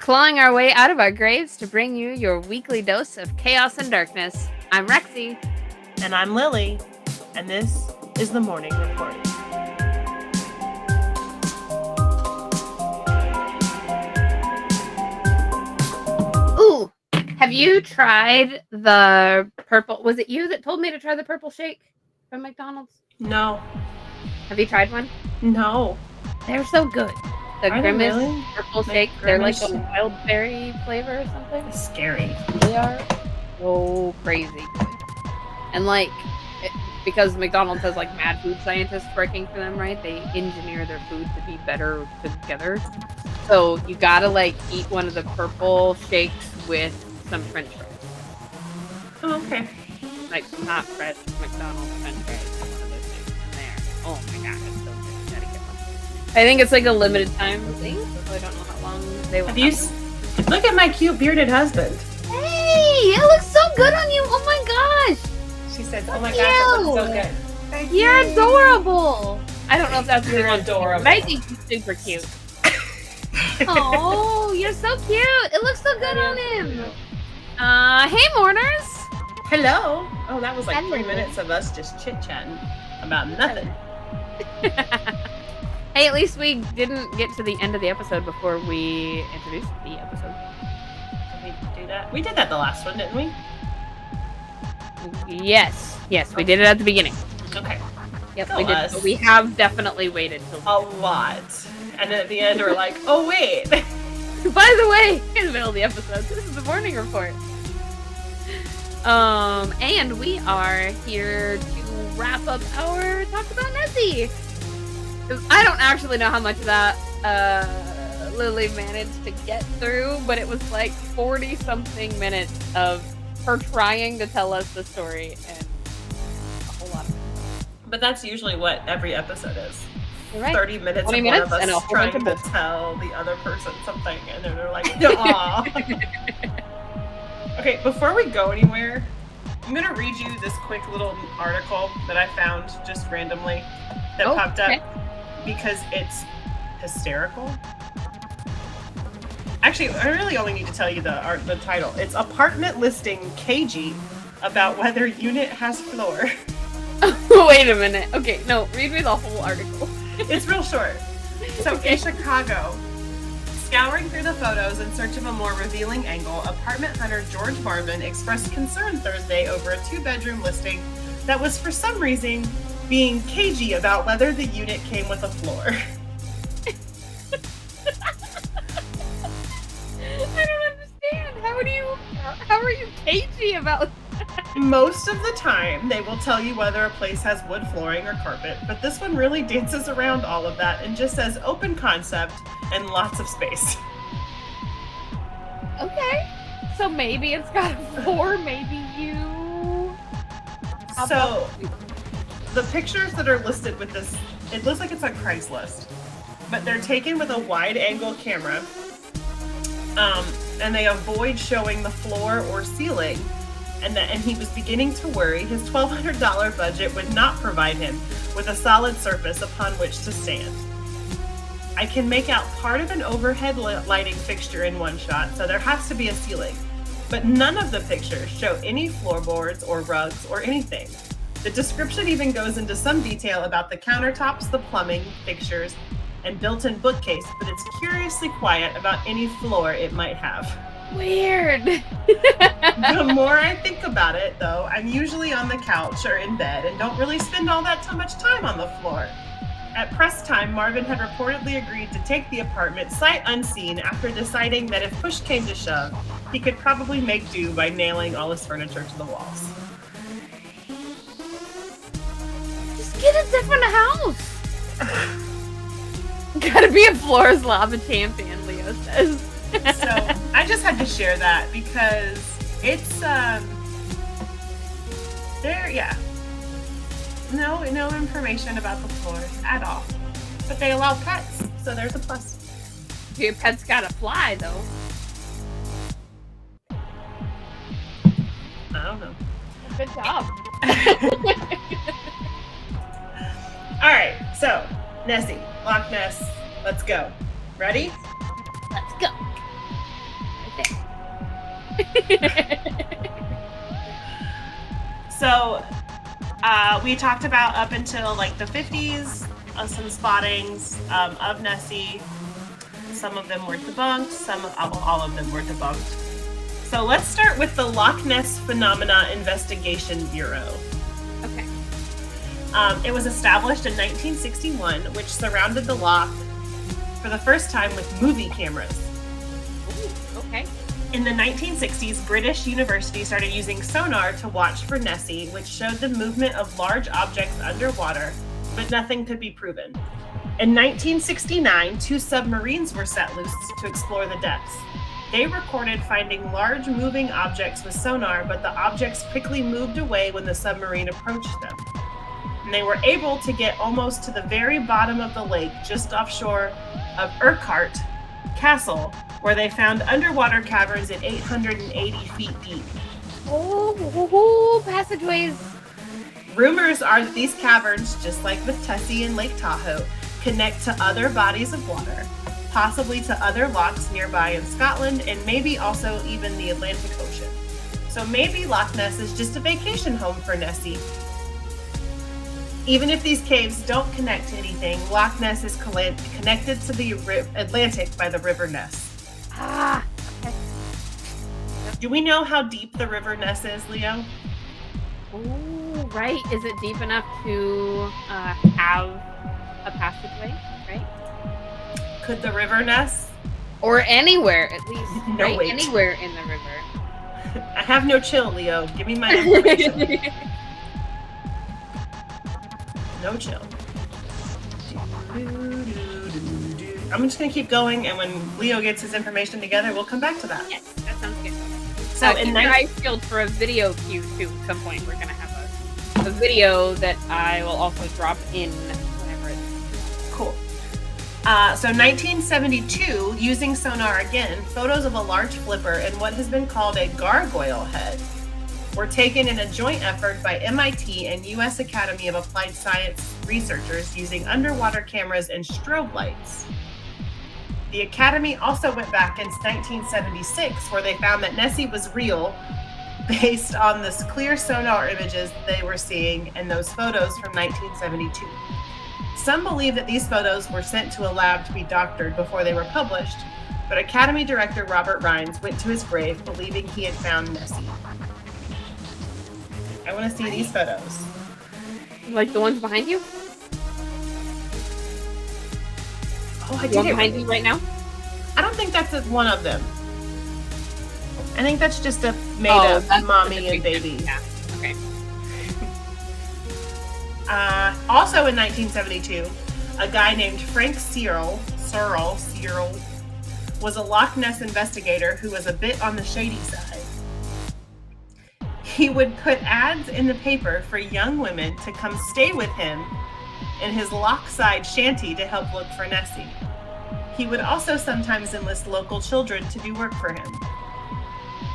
clawing our way out of our graves to bring you your weekly dose of chaos and darkness. I'm Rexy. And I'm Lily. And this is the Morning Report. Ooh, have you tried the purple? Was it you that told me to try the purple shake from McDonald's? No. Have you tried one? No. They're so good. The Are Grimace they really? purple Like shake. Grimace? They're like a wild berry flavor or something. It's scary. They are so crazy good. And because McDonald's has like mad food scientists working for them, right? They engineer their food to be better together. So you gotta eat one of the purple shakes with some French fries. Oh, okay. Like some hot fresh McDonald's French fries. One of those things in there. Oh my god, it's so good. You gotta get one. I think it's like a limited time thing, so I don't know how long they will. Look at my cute bearded husband. Hey, it looks so good on you. Oh my gosh. She said, "Oh my gosh, it looks so good." Thank You're you. Adorable. I don't know if that's You're adorable. But I think he's super cute. Oh, you're so cute. It looks so good on him. Hey, Mourners. Hello. Oh, that was like Hello. 3 minutes of us just chit-chatting about nothing. Hey, at least we didn't get to the end of the episode before we introduced the episode. Did we do that? We did that the last one, didn't we? Yes, we did it at the beginning. Okay. Yep, Go we did. us. But we have definitely waited till A lot. And then at the end, we're like, oh, wait. By the way, in the middle of the episode, this is the morning report. And we are here to wrap up our talk about Nessie. 'Cause I don't actually know how much of that Lily managed to get through, but it was like 40-something minutes of her trying to tell us the story and a whole lot of it. But that's usually what every episode is. You're right. 30 minutes 20 of minutes one and a of us whole trying bunch to of tell the other person something, and then they're like, aw. Okay, before we go anywhere, I'm going to read you this quick little article that I found just randomly that popped up because it's hysterical. Actually, I really only need to tell you the title. It's Apartment Listing KG about whether unit has floor. Wait a minute. Okay, no, read me the whole article. It's real short. So in Chicago, scouring through the photos in search of a more revealing angle, apartment hunter George Marvin expressed concern Thursday over a 2-bedroom listing that was for some reason being cagey about whether the unit came with a floor. I don't understand. How are you cagey about that? Most of the time, they will tell you whether a place has wood flooring or carpet, but this one really dances around all of that and just says open concept and lots of space. Okay. So maybe it's got a floor, maybe you... So, the pictures that are listed with this, it looks like it's on Craigslist, but they're taken with a wide-angle camera, and they avoid showing the floor or ceiling, and he was beginning to worry his $1,200 budget would not provide him with a solid surface upon which to stand. I can make out part of an overhead lighting fixture in one shot, so there has to be a ceiling, but none of the pictures show any floorboards or rugs or anything. The description even goes into some detail about the countertops, the plumbing, fixtures, and built-in bookcase, but it's curiously quiet about any floor it might have. Weird. The more I think about it, though, I'm usually on the couch or in bed and don't really spend all that much time on the floor. At press time, Marvin had reportedly agreed to take the apartment sight unseen after deciding that if push came to shove, he could probably make do by nailing all his furniture to the walls. Just get a different house. Gotta be a floor's lava champion, Leo says. So I just had to share that because it's no information about the floors at all, but they allow pets, so there's a plus. Your pet's gotta fly though. I don't know. Good job. All right, so Nessie, Loch Ness, let's go. Ready? Let's go. So, we talked about up until like the 50s, some spottings of Nessie. Some of them were debunked, all of them were debunked. So let's start with the Loch Ness Phenomena Investigation Bureau. Okay. It was established in 1961, which surrounded the loch for the first time with movie cameras. Ooh, okay. In the 1960s, British universities started using sonar to watch for Nessie, which showed the movement of large objects underwater, but nothing could be proven. In 1969, 2 submarines were set loose to explore the depths. They recorded finding large moving objects with sonar, but the objects quickly moved away when the submarine approached them. And they were able to get almost to the very bottom of the lake, just offshore of Urquhart Castle, where they found underwater caverns at 880 feet deep. Oh, passageways. Rumors are that these caverns, just like with Tessie and Lake Tahoe, connect to other bodies of water, possibly to other lochs nearby in Scotland, and maybe also even the Atlantic Ocean. So maybe Loch Ness is just a vacation home for Nessie. Even if these caves don't connect to anything, Loch Ness is connected to the Atlantic by the River Ness. Ah, okay. Do we know how deep the River Ness is, Leo? Ooh, right. Is it deep enough to have a passageway, right? Could the River Ness? Or anywhere, at least. No, right? wait. Anywhere in the river. I have no chill, Leo. Give me my information. No chill. I'm just going to keep going, and when Leo gets his information together, we'll come back to that. Yes, that sounds good. So keep your eyes peeled for a video cue, too. At some point, we're going to have a video that I will also drop in whenever it's cool. So 1972, using sonar again, photos of a large flipper and what has been called a gargoyle head were taken in a joint effort by MIT and U.S. Academy of Applied Science researchers using underwater cameras and strobe lights. The Academy also went back in 1976, where they found that Nessie was real based on the clear sonar images they were seeing in those photos from 1972. Some believe that these photos were sent to a lab to be doctored before they were published, but Academy director Robert Rines went to his grave believing he had found Nessie. I want to see these photos. like the ones behind you. Oh, I The one did it behind you right now. I don't think that's one of them. I think that's just a made-up mommy and baby. Yeah. Okay. Also in 1972, a guy named Frank Searle was a Loch Ness investigator who was a bit on the shady side. He would put ads in the paper for young women to come stay with him in his lochside shanty to help look for Nessie. He would also sometimes enlist local children to do work for him.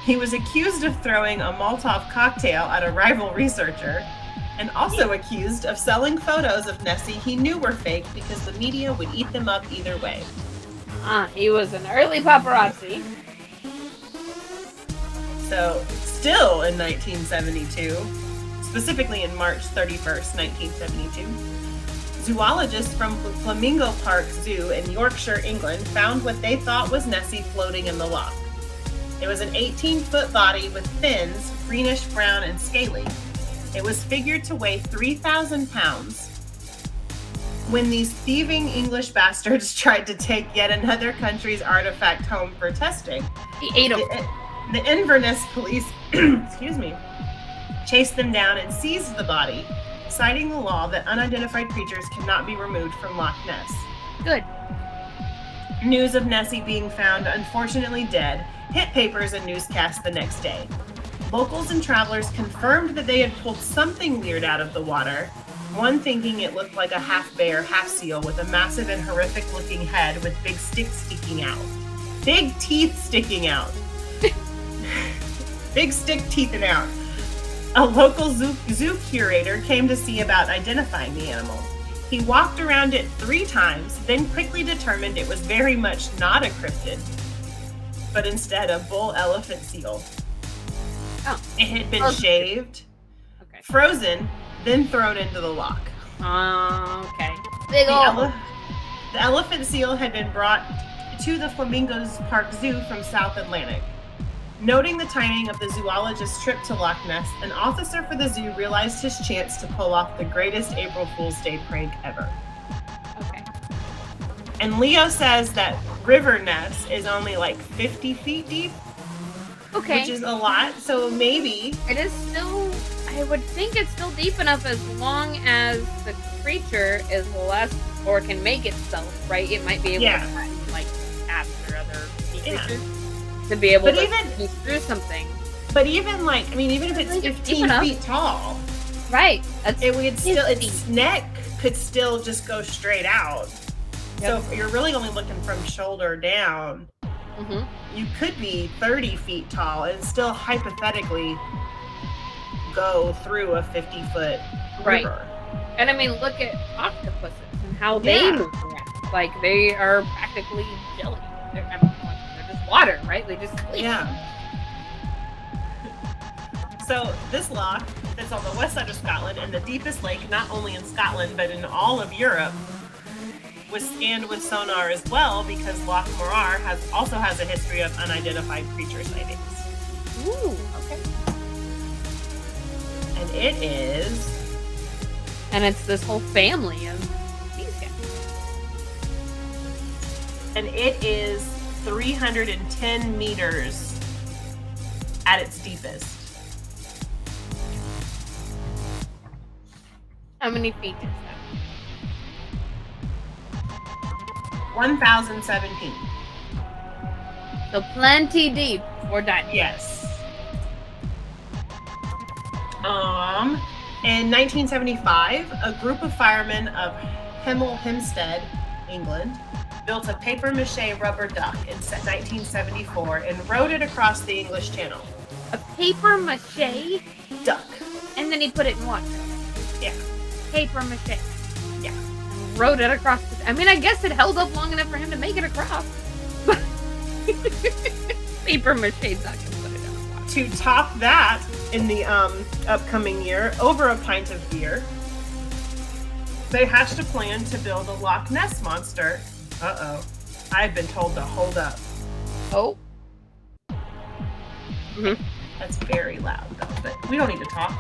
He was accused of throwing a Molotov cocktail at a rival researcher, and also accused of selling photos of Nessie he knew were fake because the media would eat them up either way. He was an early paparazzi. So, still in 1972, specifically in March 31st, 1972, zoologists from Flamingo Park Zoo in Yorkshire, England, found what they thought was Nessie floating in the loch. It was an 18-foot body with fins, greenish brown and scaly. It was figured to weigh 3,000 pounds. When these thieving English bastards tried to take yet another country's artifact home for testing, He ate them. the Inverness police, chased them down and seized the body, citing the law that unidentified creatures cannot be removed from Loch Ness. Good. News of Nessie being found unfortunately dead hit papers and newscasts the next day. Locals and travelers confirmed that they had pulled something weird out of the water, one thinking it looked like a half-bear, half-seal with a massive and horrific-looking head with big sticks sticking out. Big teeth sticking out. Big stick teething out. A local zoo curator came to see about identifying the animal. He walked around it 3 times, then quickly determined it was very much not a cryptid, but instead a bull elephant seal. Oh. It had been Oh. shaved, Okay. frozen, then thrown into the lock. Okay. Big ol'. The elephant seal had been brought to the Flamingos Park Zoo from South Atlantic. Noting the timing of the zoologist's trip to Loch Ness, an officer for the zoo realized his chance to pull off the greatest April Fool's Day prank ever. Okay. And Leo says that River Ness is only like 50 feet deep. Okay. Which is a lot, so maybe... It is still... I would think it's still deep enough as long as the creature is less... or can make itself, right? It might be able to find, like, cats or other sea creatures. To be able to squeeze through something. But even, like, I mean, even if it's 15 feet tall... Right. Its neck could still just go straight out. Yep. So if you're really only looking from shoulder down... You could be 30 feet tall and still hypothetically go through a 50-foot river. And I mean, look at octopuses and how they move around. Like, they are practically jelly. They're just water, right? They just sleep. Yeah. So this loch that's on the west side of Scotland and the deepest lake, not only in Scotland, but in all of Europe, was scanned with sonar as well because Loch Morar also has a history of unidentified creature sightings. Ooh, okay. And it is... And it's this whole family of these guys. And it is 310 meters at its deepest. How many feet is that? 1,017. So plenty deep for diving. Yes. In 1975, a group of firemen of Hemel Hempstead, England, built a papier-mâché rubber duck in 1974 and rowed it across the English Channel. A papier-mâché duck. And then he put it in water. Yeah. Papier-mâché. Yeah. And rode it across the... I mean, I guess it held up long enough for him to make it across. Papier-mâché duck and put it in the water. To top that, in the upcoming year, over a pint of beer, they hatched a plan to build a Loch Ness monster. Uh-oh. I've been told to hold up. Oh. That's very loud, though, but we don't need to talk.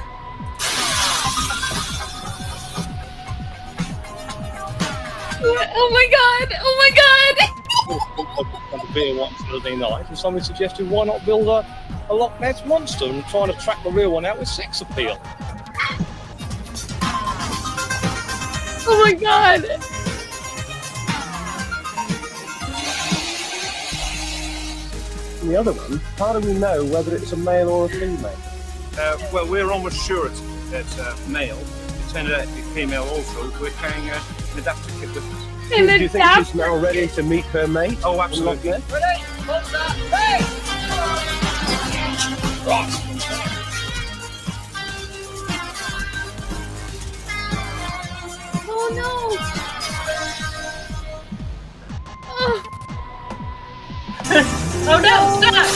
Oh my god! Oh my god! The beer once the other night, and somebody suggested why not build a Loch Ness monster and try to track the real one out with sex appeal. Oh my god! And the other one, how do we know whether it's a male or a female? Well, we're almost sure it's a male. It turned out to be female also. We're carrying an adapter kit with us. Do you think she's now ready to meet her mate? Oh, absolutely. Ready? Close up! Hey! Right. Oh no! Oh no, stop!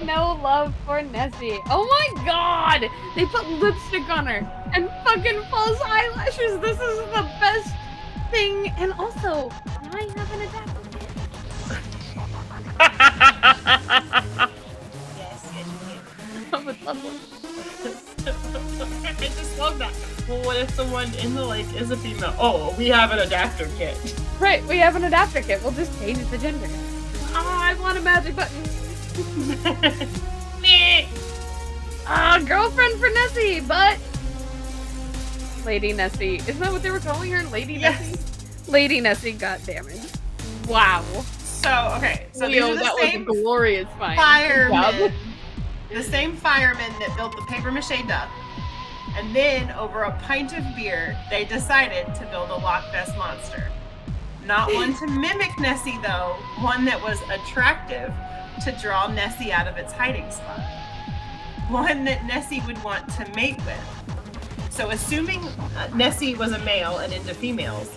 No love for Nessie. Oh my god! They put lipstick on her and fucking false eyelashes. This is the best thing. And also, can I have an adapter kit? Yes, you can. I would love one. I just love that. Well, what if the one in the lake is a female? Oh, we have an adapter kit. Right, we have an adapter kit. We'll just change the gender. Oh, I want a magic button. Girlfriend for Nessie, but Lady Nessie. Isn't that what they were calling her? Lady Nessie? Lady Nessie got damaged. Wow. So, okay. So Leo, these are that the same was a glorious find. firemen. The same firemen that built the papier-mâché duck. And then, over a pint of beer, they decided to build a Loch Ness monster. Not one to mimic Nessie, though. One that was attractive to draw Nessie out of its hiding spot. One that Nessie would want to mate with. So assuming Nessie was a male and into females,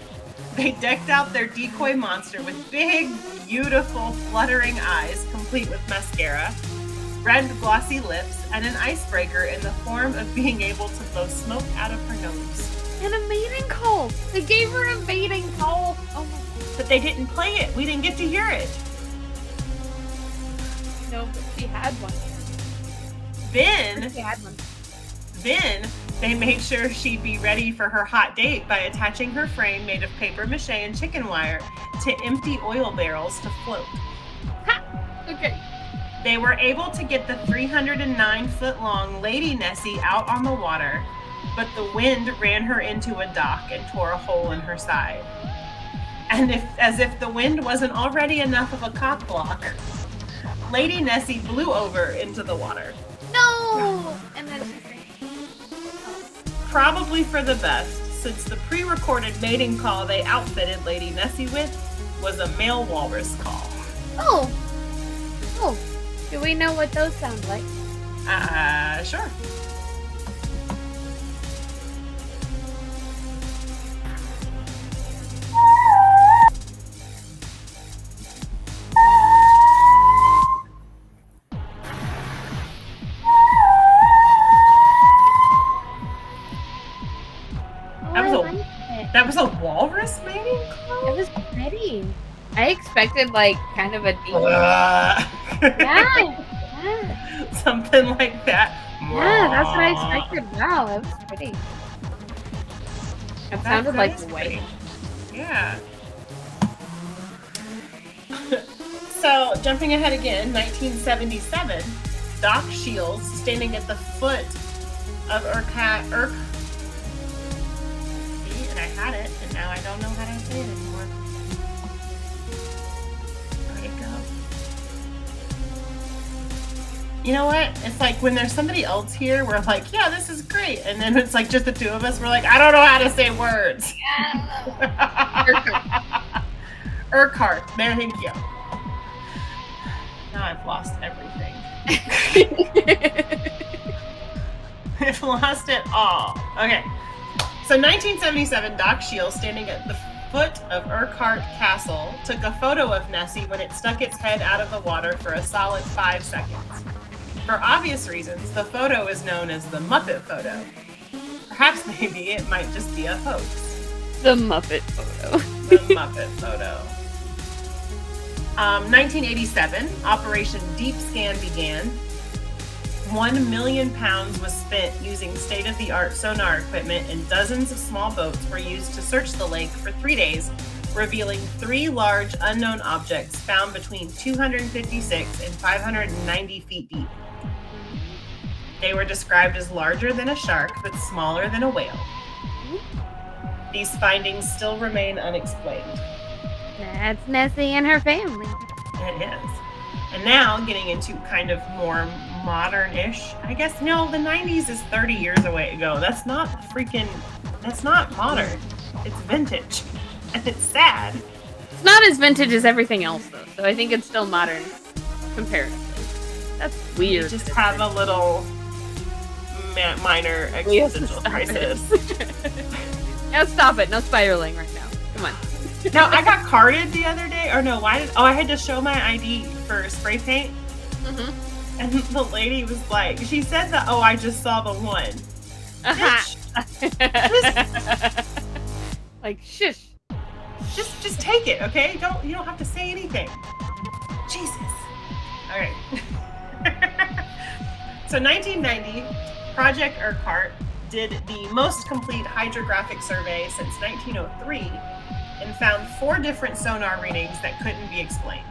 They decked out their decoy monster with big, beautiful, fluttering eyes, complete with mascara, red, glossy lips, and an icebreaker in the form of being able to blow smoke out of her nose. And a mating call. They gave her a mating call. Oh my god. But they didn't play it. We didn't get to hear it. No, but she had one. Then, She had one. then they made sure she'd be ready for her hot date by attaching her frame made of paper mache and chicken wire to empty oil barrels to float. Ha! Okay. They were able to get the 309-foot-long Lady Nessie out on the water, but the wind ran her into a dock and tore a hole in her side. And as if the wind wasn't already enough of a cock block, Lady Nessie blew over into the water. No! And then she said, Probably for the best, since the pre-recorded mating call they outfitted Lady Nessie with was a male walrus call. oh. Oh. Do we know what those sound like? Sure. That was a walrus mating call? It was pretty. I expected like kind of a deep. Yeah. Something like that. Yeah, that's what I expected. Wow, it was pretty. It sounded like white. Yeah. So, jumping ahead again, 1977, Doc Shields, standing at the foot of Urk. See, and I had it, and now I don't know how to say it anymore. Where'd it go? You know what? It's like when there's somebody else here, we're like, yeah, this is great. And then it's like just the two of us, we're like, I don't know how to say words. Urquhart. There, thank you. Now I've lost everything. I've lost it all. Okay. So 1977, Doc Shields, standing at the foot of Urquhart Castle, took a photo of Nessie when it stuck its head out of the water for a solid 5 seconds. For obvious reasons, the photo is known as the Muppet photo. Perhaps maybe it might just be a hoax. The Muppet photo. The Muppet photo. 1987, Operation Deep Scan began. 1 million pounds was spent using state-of-the-art sonar equipment, and dozens of small boats were used to search the lake for 3 days, revealing 3 large unknown objects found between 256 and 590 feet deep. They were described as larger than a shark, but smaller than a whale. These findings still remain unexplained. That's Nessie and her family. It is. And now, getting into kind of more modern-ish, I guess, no, the 90s is 30 years away ago. That's not modern. It's vintage. And it's sad. It's not as vintage as everything else, though, so I think it's still modern comparatively. That's weird. You just have a little minor existential crisis. Now stop it. No spiraling right now. Come on. No, I got carded the other day. Or no, I had to show my ID for spray paint. Mm-hmm. And the lady was like, she said that, oh, I just saw the one. Like, shush. Just take it, okay? You don't have to say anything. Jesus. All right. So 1990, Project Urquhart did the most complete hydrographic survey since 1903 and found 4 different sonar readings that couldn't be explained.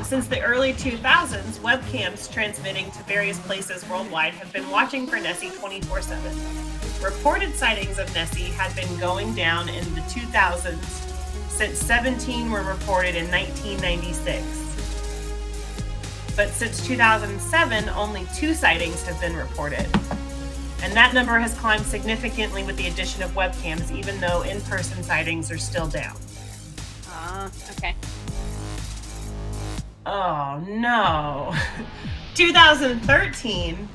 Since the early 2000s, webcams transmitting to various places worldwide have been watching for Nessie 24/7. Reported sightings of Nessie had been going down in the 2000s, since 17 were reported in 1996. But since 2007, only 2 sightings have been reported. And that number has climbed significantly with the addition of webcams, even though in-person sightings are still down. Okay. Oh no. 2013,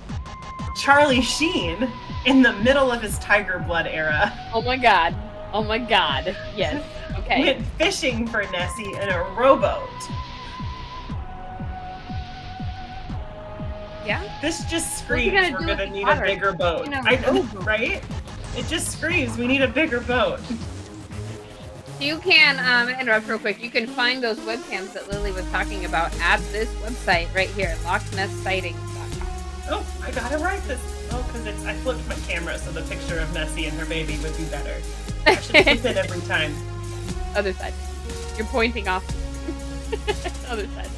Charlie Sheen, in the middle of his Tiger Blood era, Oh my god. Oh my god. Yes. Okay. went fishing for Nessie in a rowboat. Yeah? This just What are screams you gonna we're do gonna with need water? a bigger boat. You know, I know, rowboat. right? It just screams we need a bigger boat. You can, interrupt real quick. You can find those webcams that Lily was talking about at this website right here, LochNessSightings.com. Oh, I gotta write this. Oh, because I flipped my camera so the picture of Nessie and her baby would be better. I should flip it every time. Other side. You're pointing off. Other side.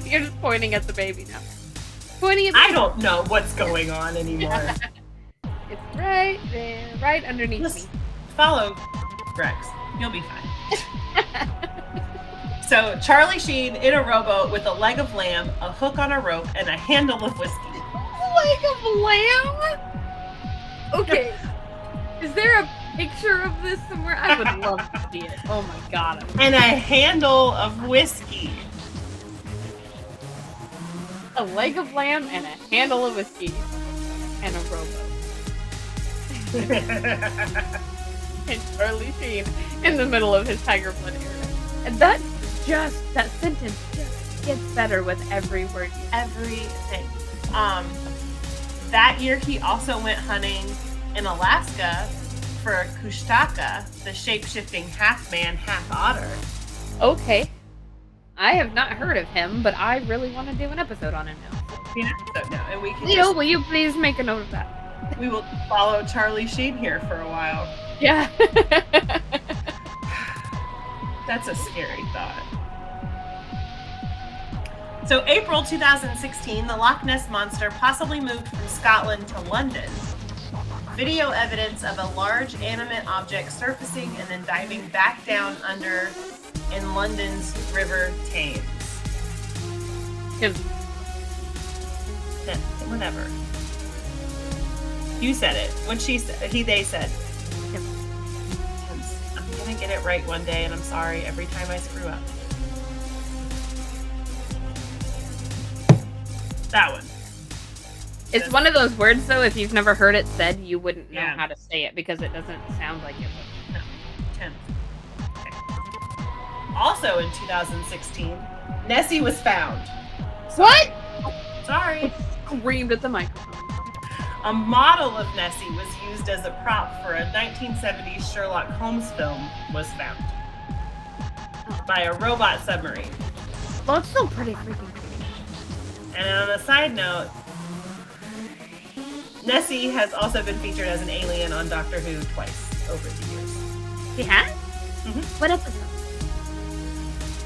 You're just pointing at the baby now. Pointing at the I don't know what's going on anymore. It's right there, right underneath Just me. follow Rex. You'll be fine. So, Charlie Sheen in a rowboat with a leg of lamb, a hook on a rope, and a handle of whiskey. Leg of lamb? Okay. Is there a picture of this somewhere? I would love to see it. Oh my god. And a handle of whiskey. A leg of lamb and a handle of whiskey. And a rowboat. And Charlie Sheen in the middle of his Tiger Blood era. And that sentence just gets better with every word you say. Everything. That year he also went hunting in Alaska for a kushtaka, the shape-shifting half-man, half-otter. Okay. I have not heard of him, but I really want to do an episode on him now. And we can Leo, will you please make a note of that? we will follow Charlie Sheen here for a while. Yeah. That's a scary thought. So April 2016, the Loch Ness Monster possibly moved from Scotland to London. Video evidence of a large animate object surfacing and then diving back down under in London's River Thames. Him. Yeah, whatever. You said it. What she said. They said. Him. Thames. I'm gonna get it right one day, and I'm sorry every time I screw up. That one. It's one of those words, though, if you've never heard it said, you wouldn't know Yeah. how to say it because it doesn't sound like it. No. Thames. Okay. Also in 2016, Nessie was found. What? Sorry. Screamed at the microphone. A model of Nessie was used as a prop for a 1970s Sherlock Holmes film was found by a robot submarine. Well, it's still pretty freaking creepy. And on a side note, Nessie has also been featured as an alien on Doctor Who twice over the years. He has? Mhm. What episode?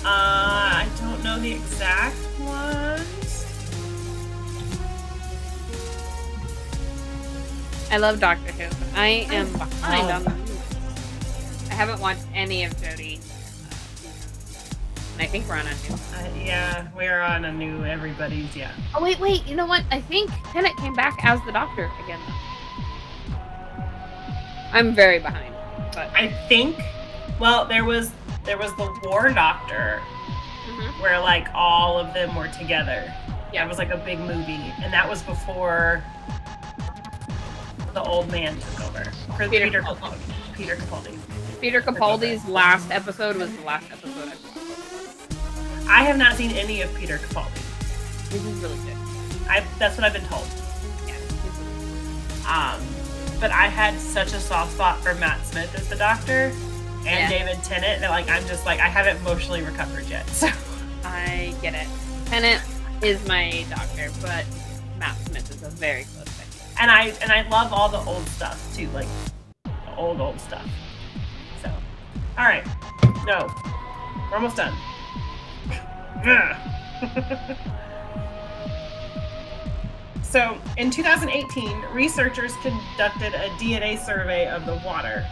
I don't know the exact ones. I love Doctor Who, but I am behind Oh. on the news. I haven't watched any of Jodie and I think we're on a new. Yeah, we're on a new everybody's, yeah. Oh wait! You know what? I think Tennant came back as the Doctor again. Though. I'm very behind, but I think, well, there was the War Doctor where like all of them were together. Yeah, it was like a big movie, and that was before the old man took over. Peter Capaldi. Peter Capaldi. Peter Capaldi's last episode was the last episode I watched. I have not seen any of Peter Capaldi. This is really good. That's what I've been told. Yeah. But I had such a soft spot for Matt Smith as the Doctor and Yeah. David Tennant that like I'm just like I haven't emotionally recovered yet. So I get it. Tennant is my Doctor, but Matt Smith is a very close second. and I love all the old stuff too, like the old stuff. So, all right, no, we're almost done. So, in 2018, researchers conducted a DNA survey of the water,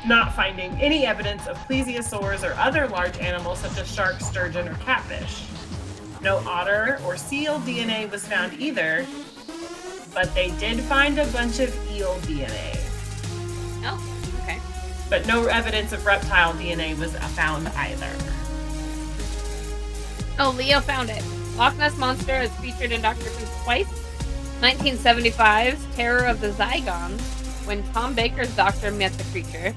not finding any evidence of plesiosaurs or other large animals such as sharks, sturgeon, or catfish. No otter or seal DNA was found either, but they did find a bunch of eel DNA. Oh, okay. But no evidence of reptile DNA was found either. Oh, Leo found it. Loch Ness Monster is featured in Doctor Who twice. 1975's Terror of the Zygons, when Tom Baker's doctor met the creature,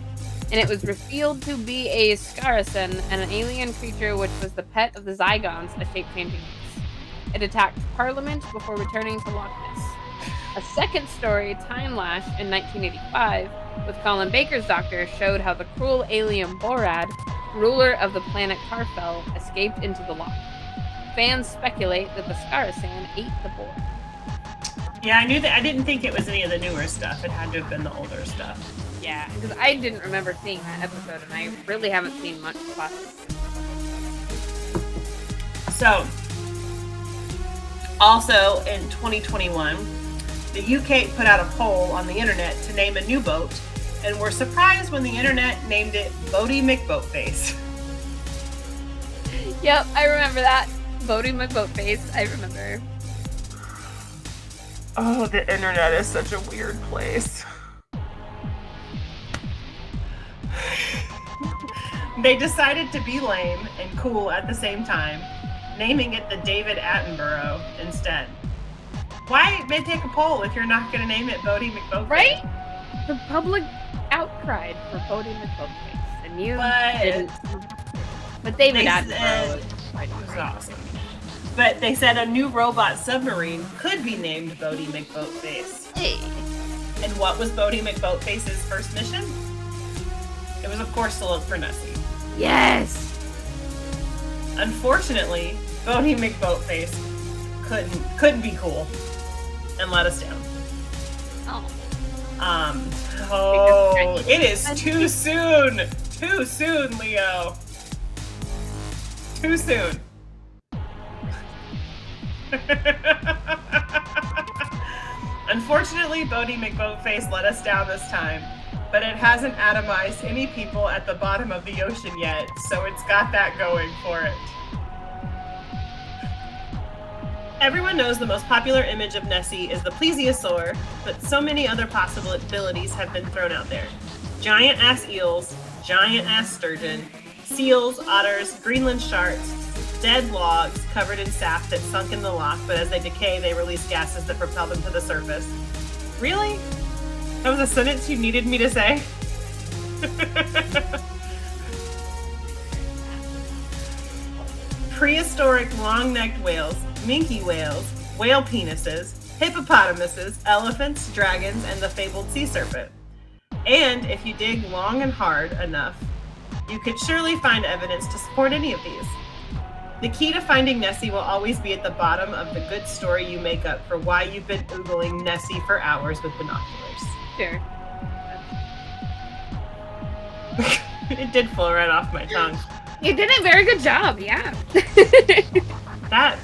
and it was revealed to be a Scaracen, an alien creature which was the pet of the Zygons, a shape-changing beast. It attacked Parliament before returning to Loch Ness. A second story, Time Lash, in 1985, with Colin Baker's doctor, showed how the cruel alien Borad, ruler of the planet Carfel, escaped into the loch. Fans speculate that the Scaracen ate the boar. Yeah, I knew that. I didn't think it was any of the newer stuff. It had to have been the older stuff. Yeah, because I didn't remember seeing that episode, and I really haven't seen much classic. So, also in 2021, the UK put out a poll on the internet to name a new boat, and were surprised when the internet named it Bodie McBoatface. Yep, I remember that. Bodie McBoatface, I remember. Oh, the internet is such a weird place. They decided to be lame and cool at the same time, naming it the David Attenborough instead. Why they take a poll if you're not going to name it Bodie McBoatface? Right? The public outcried for Bodie McBoatface, and you didn't. But David Attenborough was awesome. But they said a new robot submarine could be named Bodie McBoatface. Hey. And what was Bodie McBoatface's first mission? It was, of course, to look for Nessie. Yes! Unfortunately, Bodie McBoatface couldn't be cool and let us down. Oh. It is too soon! Too soon, Leo. Too soon. Unfortunately, Bodie McBoatface let us down this time, but it hasn't atomized any people at the bottom of the ocean yet, so it's got that going for it. Everyone knows the most popular image of Nessie is the plesiosaur, but so many other possibilities have been thrown out there. Giant-ass eels, giant-ass sturgeon, seals, otters, Greenland sharks, dead logs covered in sap that sunk in the loch, but as they decay, they release gases that propel them to the surface. Really? That was a sentence you needed me to say? Prehistoric long-necked whales, minke whales, whale penises, hippopotamuses, elephants, dragons, and the fabled sea serpent. And if you dig long and hard enough, you could surely find evidence to support any of these. The key to finding Nessie will always be at the bottom of the good story you make up for why you've been oogling Nessie for hours with binoculars. Sure. It did flow right off my tongue. You did a very good job, yeah. That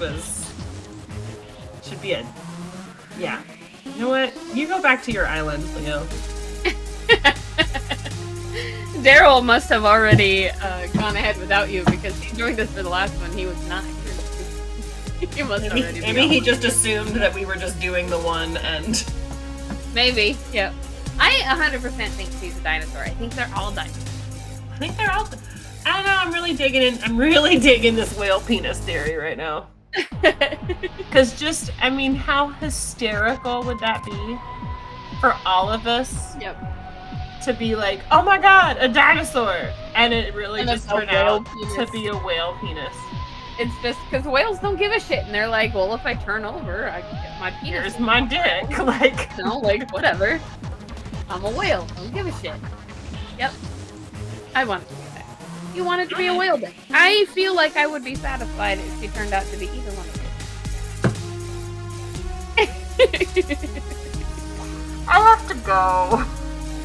should be a, yeah. You know what? You go back to your island, Leo. Daryl must have already gone ahead without you because he joined us for the last one. He was not. He must already. Maybe he just assumed that we were just doing the one and. Maybe, yep. I 100% think she's a dinosaur. I think they're all dinosaurs. I think they're all. I don't know. I'm really digging this whale penis theory right now. Because how hysterical would that be for all of us? Yep. To be like, oh my god, a dinosaur! And it really just turned out to be a whale penis. It's just because whales don't give a shit, and they're like, well, if I turn over, I get my penis. Here's my dick. Whatever. I'm a whale. Don't give a shit. Yep. I want it to be that. You want it to be a whale dick. I feel like I would be satisfied if she turned out to be either one of you. I have to go.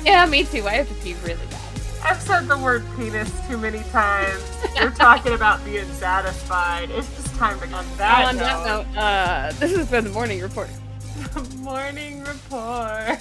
Yeah, me too. I have to pee really bad. I've said the word penis too many times. We're talking about being satisfied. It's just time to go. On that note, this has been the Morning Report. The Morning Report.